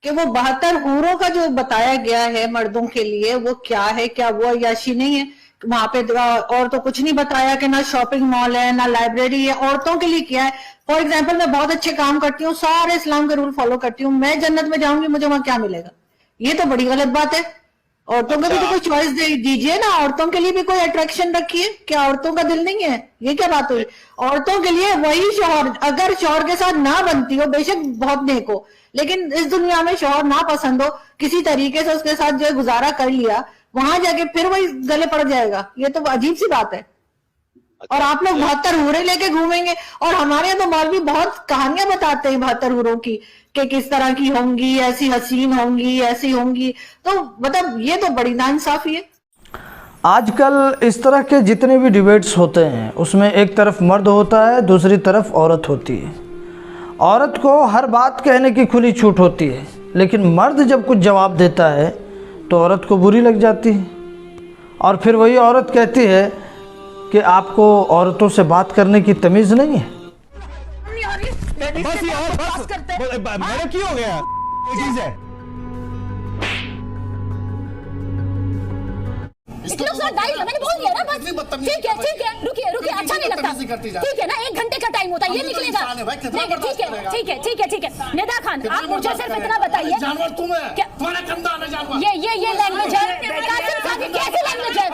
کہ وہ 72 حوروں کا جو بتایا گیا ہے مردوں کے لیے وہ کیا ہے، کیا وہ عیاشی نہیں ہے؟ وہاں پہ اور تو کچھ نہیں بتایا کہ نہ شاپنگ مال ہے نہ لائبریری ہے، عورتوں کے لیے کیا ہے؟ فار ایگزامپل میں بہت اچھے کام کرتی ہوں، سارے اسلام کے رول فالو کرتی ہوں، میں جنت میں جاؤں گی، مجھے وہاں کیا ملے گا؟ یہ تو بڑی غلط بات ہے۔ عورتوں کو بھی تو کوئی چوائس دیجئے نا، عورتوں کے لیے بھی کوئی اٹریکشن رکھیے، کیا عورتوں کا دل نہیں ہے؟ یہ کیا بات ہوئی؟ عورتوں کے لیے وہی شوہر، اگر شوہر کے ساتھ نہ بنتی ہو، بے شک بہت نیک ہو، لیکن اس دنیا میں شوہر نہ پسند ہو، کسی طریقے سے اس کے ساتھ جو ہے گزارا کر لیا، وہاں جا کے پھر وہی گلے پڑ جائے گا، یہ تو عجیب سی بات ہے۔ اور آپ لوگ 72 حوریں لے کے گھومیں گے، اور ہمارے یہاں تو مولوی بہت کہانیاں بتاتے ہیں 72 حوروں کی کہ کس طرح کی ہوں گی، ایسی حسین ہوں گی، ایسی ہوں گی، تو مطلب یہ تو بڑی ناانصافی ہے۔ آج کل اس طرح کے جتنے بھی ڈیبیٹس ہوتے ہیں اس میں ایک طرف مرد ہوتا ہے، دوسری طرف عورت ہوتی ہے۔ عورت کو ہر بات کہنے کی کھلی چھوٹ ہوتی ہے، لیکن مرد جب کچھ جواب دیتا ہے تو عورت کو بری لگ جاتی ہے، اور پھر وہی عورت کہتی ہے کہ آپ کو عورتوں سے بات کرنے کی تمیز نہیں ہے۔ بس یار بس میرا کی ہو گیا چیز ہے۔ میں نے بول دیا نا بس، ٹھیک ہے رکیے، اچھا نہیں لگتا، ٹھیک ہے نا، 1 گھنٹے کا ٹائم ہوتا ہے، یہ نکلے گا، ٹھیک ہے۔ ندا خان آپ مجھے صرف اتنا بتائیے، یہ لینگویج ہے، قاسم صاحب یہ کیسی لینگویج ہے؟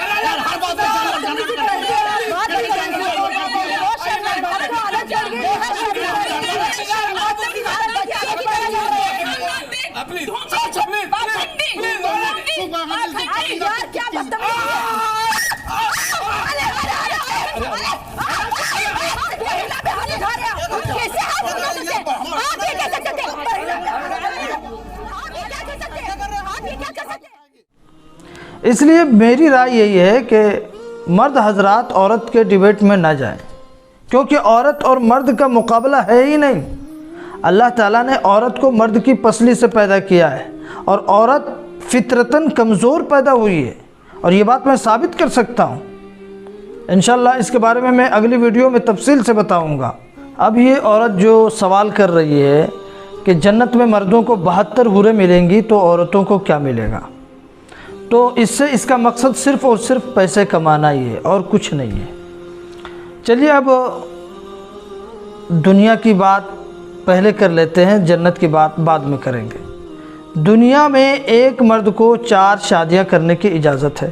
اس لیے میری رائے یہی ہے کہ مرد حضرات عورت کے ڈیبیٹ میں نہ جائیں، کیونکہ عورت اور مرد کا مقابلہ ہے ہی نہیں۔ اللہ تعالیٰ نے عورت کو مرد کی پسلی سے پیدا کیا ہے، اور عورت فطرتاً کمزور پیدا ہوئی ہے، اور یہ بات میں ثابت کر سکتا ہوں۔ انشاءاللہ اس کے بارے میں اگلی ویڈیو میں تفصیل سے بتاؤں گا۔ اب یہ عورت جو سوال کر رہی ہے کہ جنت میں مردوں کو 72 حوریں ملیں گی تو عورتوں کو کیا ملے گا، تو اس کا مقصد صرف اور صرف پیسے کمانا ہی ہے اور کچھ نہیں ہے۔ چلیے اب دنیا کی بات پہلے کر لیتے ہیں، جنت کی بات بعد میں کریں گے۔ دنیا میں ایک مرد کو 4 شادیاں کرنے کی اجازت ہے،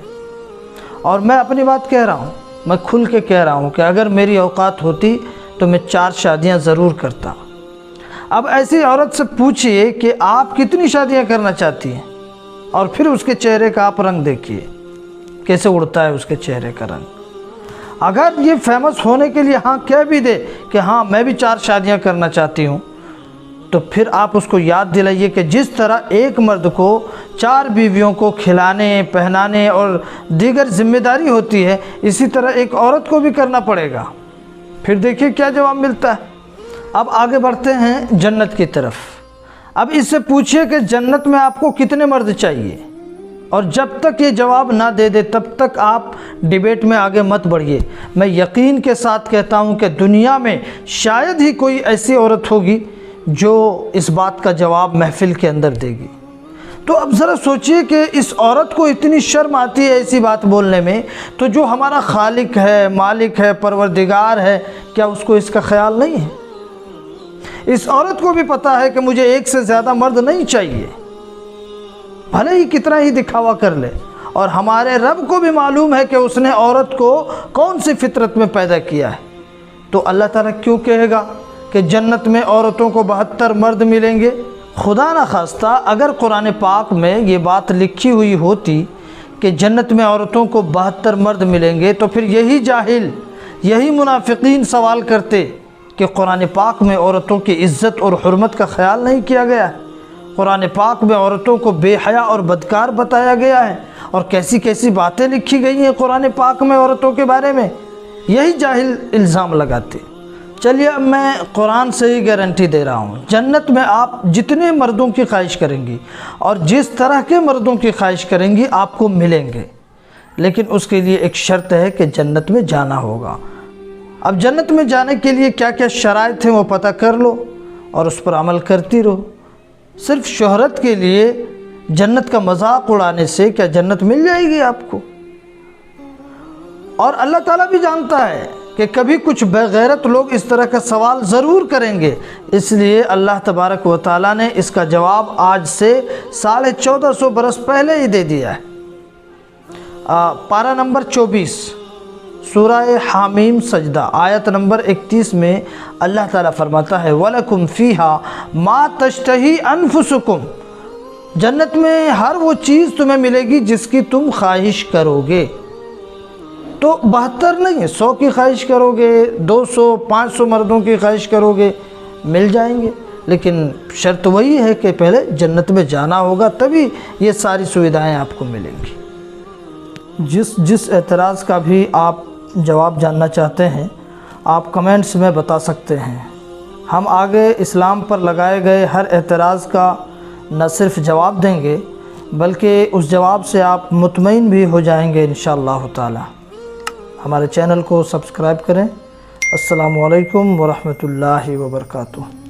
اور میں اپنی بات کہہ رہا ہوں، میں کھل کے کہہ رہا ہوں کہ اگر میری اوقات ہوتی تو میں 4 شادیاں ضرور کرتا۔ اب ایسی عورت سے پوچھئے کہ آپ کتنی شادیاں کرنا چاہتی ہیں، اور پھر اس کے چہرے کا آپ رنگ دیکھیے کیسے اڑتا ہے اس کے چہرے کا رنگ۔ اگر یہ فیمس ہونے کے لیے ہاں کہہ بھی دے کہ ہاں میں بھی 4 شادیاں کرنا چاہتی ہوں، تو پھر آپ اس کو یاد دلائیے کہ جس طرح ایک مرد کو 4 بیویوں کو کھلانے، پہنانے اور دیگر ذمہ داری ہوتی ہے، اسی طرح ایک عورت کو بھی کرنا پڑے گا۔ پھر دیکھیے کیا جواب ملتا ہے۔ اب آگے بڑھتے ہیں جنت کی طرف۔ اب اس سے پوچھئے کہ جنت میں آپ کو کتنے مرد چاہیے، اور جب تک یہ جواب نہ دے دے تب تک آپ ڈیبیٹ میں آگے مت بڑھیے۔ میں یقین کے ساتھ کہتا ہوں کہ دنیا میں شاید ہی کوئی ایسی عورت ہوگی جو اس بات کا جواب محفل کے اندر دے گی۔ تو اب ذرا سوچئے کہ اس عورت کو اتنی شرم آتی ہے ایسی بات بولنے میں، تو جو ہمارا خالق ہے، مالک ہے، پروردگار ہے، کیا اس کو اس کا خیال نہیں ہے؟ اس عورت کو بھی پتا ہے کہ مجھے 1 سے زیادہ مرد نہیں چاہیے، بھلے ہی کتنا ہی دکھاوا کر لے، اور ہمارے رب کو بھی معلوم ہے کہ اس نے عورت کو کون سی فطرت میں پیدا کیا ہے۔ تو اللہ تعالیٰ کیوں کہے گا کہ جنت میں عورتوں کو 72 مرد ملیں گے؟ خدا نہ خواستہ اگر قرآن پاک میں یہ بات لکھی ہوئی ہوتی کہ جنت میں عورتوں کو 72 مرد ملیں گے، تو پھر یہی جاہل، یہی منافقین سوال کرتے کہ قرآن پاک میں عورتوں کی عزت اور حرمت کا خیال نہیں کیا گیا ہے، قرآن پاک میں عورتوں کو بے حیا اور بدکار بتایا گیا ہے، اور کیسی کیسی باتیں لکھی گئی ہیں قرآن پاک میں عورتوں کے بارے میں، یہی جاہل الزام لگاتے۔ چلیے اب میں قرآن سے ہی گارنٹی دے رہا ہوں، جنت میں آپ جتنے مردوں کی خواہش کریں گی اور جس طرح کے مردوں کی خواہش کریں گی آپ کو ملیں گے، لیکن اس کے لیے ایک شرط ہے کہ جنت میں جانا ہوگا۔ اب جنت میں جانے کے لیے کیا کیا شرائط ہیں وہ پتہ کر لو اور اس پر عمل کرتی رہو۔ صرف شہرت کے لیے جنت کا مذاق اڑانے سے کیا جنت مل جائے گی آپ کو؟ اور اللہ تعالیٰ بھی جانتا ہے کہ کبھی کچھ بغیرت لوگ اس طرح کا سوال ضرور کریں گے، اس لیے اللہ تبارک و تعالیٰ نے اس کا جواب آج سے 1450 برس پہلے ہی دے دیا ہے۔ پارہ نمبر 24 سورہ حامیم سجدہ آیت نمبر 31 میں اللہ تعالیٰ فرماتا ہے وَلَكُمْ فِيهَا مَا تَشْتَهِي أَنفُسُكُمْ، جنت میں ہر وہ چیز تمہیں ملے گی جس کی تم خواہش کرو گے۔ تو 72 نہیں، 100 کی خواہش کرو گے، 200 500 مردوں کی خواہش کرو گے، مل جائیں گے، لیکن شرط وہی ہے کہ پہلے جنت میں جانا ہوگا، تبھی یہ ساری سویدھائیں آپ کو ملیں گی۔ جس اعتراض کا بھی آپ جواب جاننا چاہتے ہیں آپ کمنٹس میں بتا سکتے ہیں، ہم آگے اسلام پر لگائے گئے ہر اعتراض کا نہ صرف جواب دیں گے بلکہ اس جواب سے آپ مطمئن بھی ہو جائیں گے انشاءاللہ تعالی۔ ہمارے چینل کو سبسکرائب کریں۔ السلام علیکم ورحمۃ اللہ وبرکاتہ۔